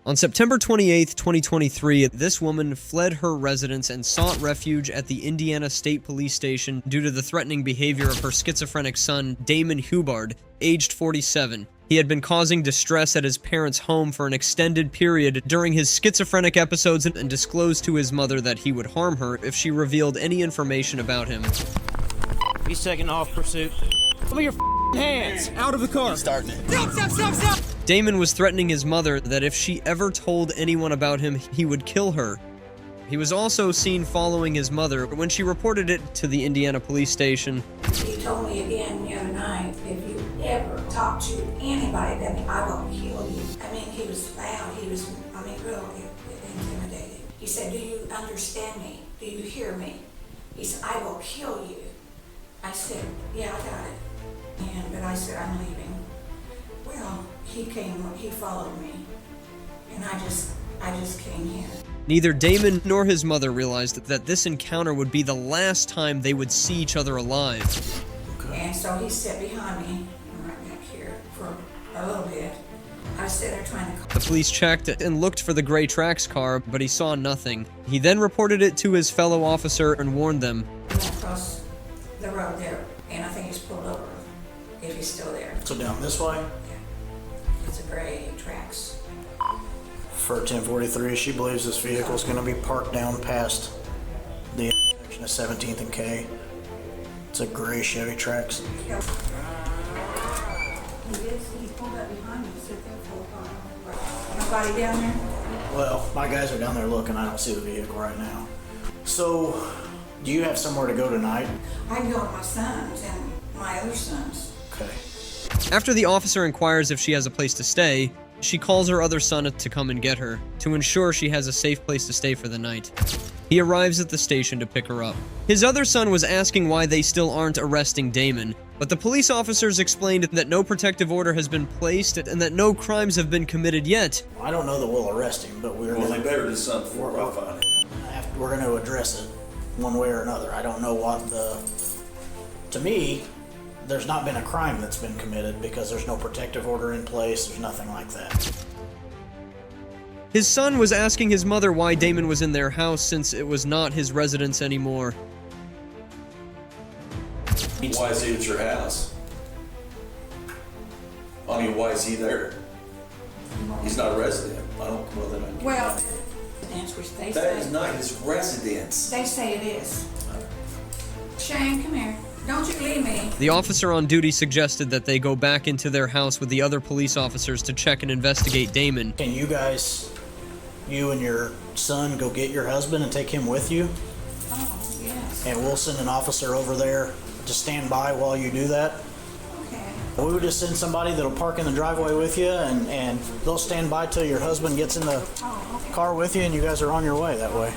On September 28, 2023, this woman fled her residence and sought refuge at the Indiana State Police Station due to the threatening behavior of her schizophrenic son, Damon Hubbard, aged 47. He had been causing distress at his parents' home for an extended period during his schizophrenic episodes and disclosed to his mother that he would harm her if she revealed any information about him. He's taking off pursuit. Come your hands out of the car. He's starting it. Stop. Damon was threatening his mother that if she ever told anyone about him, he would kill her. He was also seen following his mother when she reported it to the Indiana police station. He told me again the other night, if you ever talk to anybody about me, I will kill you. I mean, he was loud. He was, real intimidated. He said, do you understand me? Do you hear me? He said, I will kill you. I said, yeah, I got it. But I said, I'm leaving. Well, he followed me. And I just came here. Neither Damon nor his mother realized that this encounter would be the last time they would see each other alive. And so he sat behind me, right back here, for a little bit. I was sitting there trying to call. The police checked and looked for the gray Trax car, but he saw nothing. He then reported it to his fellow officer and warned them. He went across the road there, and I think he's pulled over, if he's still there. So down this way? Yeah. It's a gray Trax. For 1043, she believes this vehicle is going to be parked down past the intersection of 17th and K. It's a gray Chevy Trax. He pulled up behind me, sit there for a while. Nobody down there? Well, my guys are down there looking. I don't see the vehicle right now. So, do you have somewhere to go tonight? I can go with my sons and my other sons. Okay. After the officer inquires if she has a place to stay, she calls her other son to come and get her, to ensure she has a safe place to stay for the night. He arrives at the station to pick her up. His other son was asking why they still aren't arresting Damon, but the police officers explained that no protective order has been placed and that no crimes have been committed yet. I don't know that we'll arrest him, but Well, they better do something before I find him. we're going to address it one way or another. I don't know what to me, there's not been a crime that's been committed because there's no protective order in place. There's nothing like that. His son was asking his mother why Damon was in their house since it was not his residence anymore. Why is he at your house? I mean, why is he there? He's not a resident. I don't, well, then I Well, which they that say. is not his residence. They say it is. Shane, come here. Don't you leave me. The officer on duty suggested that they go back into their house with the other police officers to check and investigate Damon. Can you guys, you and your son, go get your husband and take him with you? Oh, yes. And we'll send an officer over there to stand by while you do that. Okay. We would just send somebody that'll park in the driveway with you, and they'll stand by till your husband gets in the car with you and you guys are on your way that way.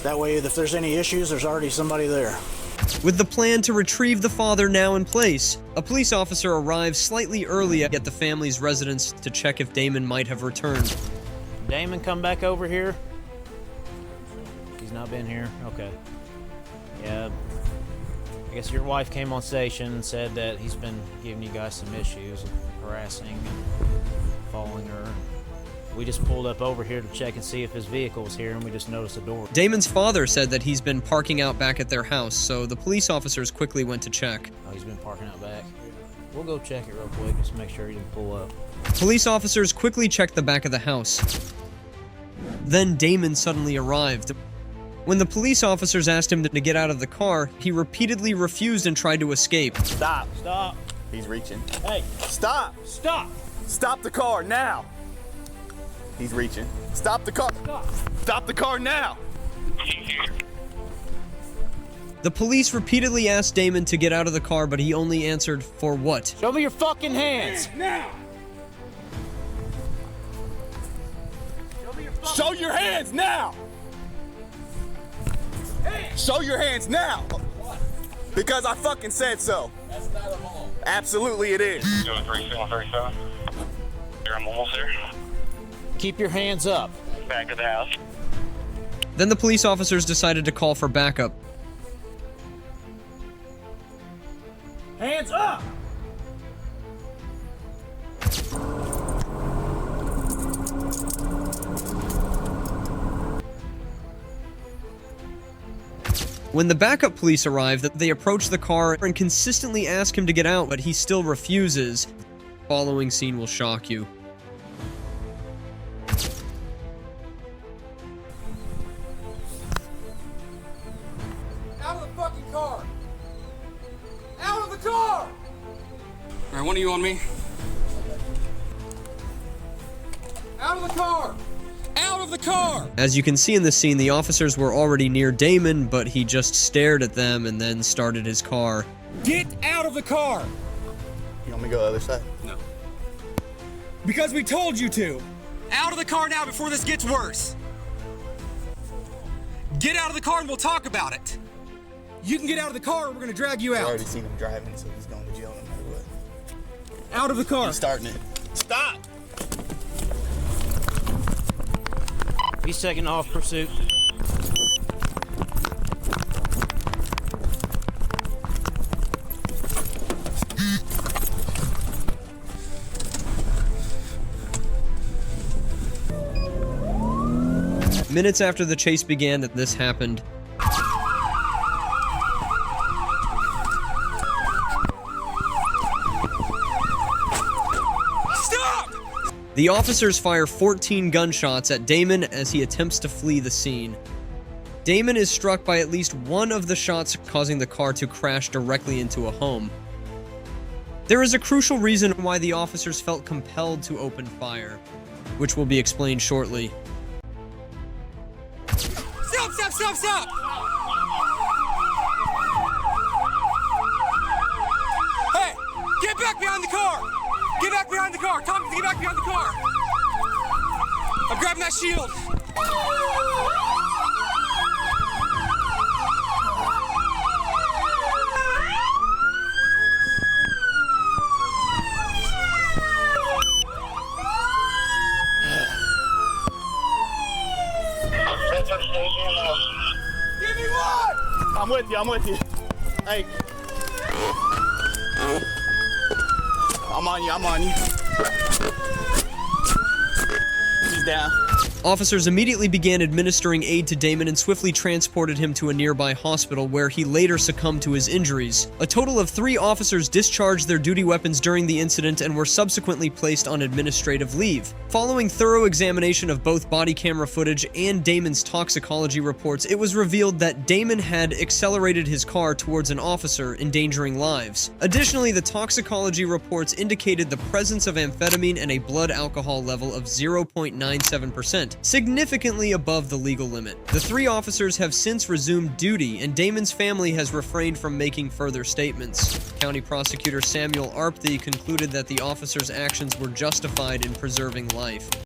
That way, if there's any issues, there's already somebody there. With the plan to retrieve the father now in place, a police officer arrives slightly early at the family's residence to check if Damon might have returned. Damon come back over here? He's not been here? Okay. Yeah. I guess your wife came on station and said that he's been giving you guys some issues, harassing and following her. We just pulled up over here to check and see if his vehicle was here, and we just noticed a door. Damon's father said that he's been parking out back at their house, so the police officers quickly went to check. Oh, he's been parking out back. We'll go check it real quick, just to make sure he didn't pull up. Police officers quickly checked the back of the house. Then Damon suddenly arrived. When the police officers asked him to get out of the car, he repeatedly refused and tried to escape. Stop. Stop. He's reaching. Hey, Stop. stop. Stop the car now. He's reaching. Stop the car. Stop. Stop the car now. The police repeatedly asked Damon to get out of the car, but he only answered, "For what?" Show me your fucking hands. Now. Show your hands now. Show your hands now. Because I fucking said so. That's not a home. Absolutely it is. 237. I'm almost there. Keep your hands up. Back of the house. Then the police officers decided to call for backup. Hands up! When the backup police arrive, they approach the car and consistently ask him to get out, but he still refuses. The following scene will shock you. Out of the fucking car! Out of the car! All right, one of you on me. Out of the car! Out of the car! As you can see in this scene, the officers were already near Damon, but he just stared at them and then started his car. Get out of the car! You want me to go the other side? No. Because we told you to! Out of the car now before this gets worse. Get out of the car and we'll talk about it. You can get out of the car or we're gonna drag you I out. already seen him driving, so he's going to jail no matter what. Out of the car. He's starting it. Stop! He's taking off pursuit. Minutes after the chase began, this happened. Stop! The officers fire 14 gunshots at Damon as he attempts to flee the scene. Damon is struck by at least one of the shots, causing the car to crash directly into a home. There is a crucial reason why the officers felt compelled to open fire, which will be explained shortly. Stop, stop, stop, stop! Hey, get back behind the car! Get back behind the car! Tom, get back behind the car! I'm grabbing that shield! Give me one! I'm with you, I'm with you. Hey. I'm on you, I'm on you. He's down. Officers immediately began administering aid to Damon and swiftly transported him to a nearby hospital where he later succumbed to his injuries. A total of 3 officers discharged their duty weapons during the incident and were subsequently placed on administrative leave. Following thorough examination of both body camera footage and Damon's toxicology reports, it was revealed that Damon had accelerated his car towards an officer, endangering lives. Additionally, the toxicology reports indicated the presence of amphetamine and a blood alcohol level of 0.97%. significantly above the legal limit. The 3 officers have since resumed duty, and Damon's family has refrained from making further statements. County Prosecutor Samuel Arpthy concluded that the officers' actions were justified in preserving life.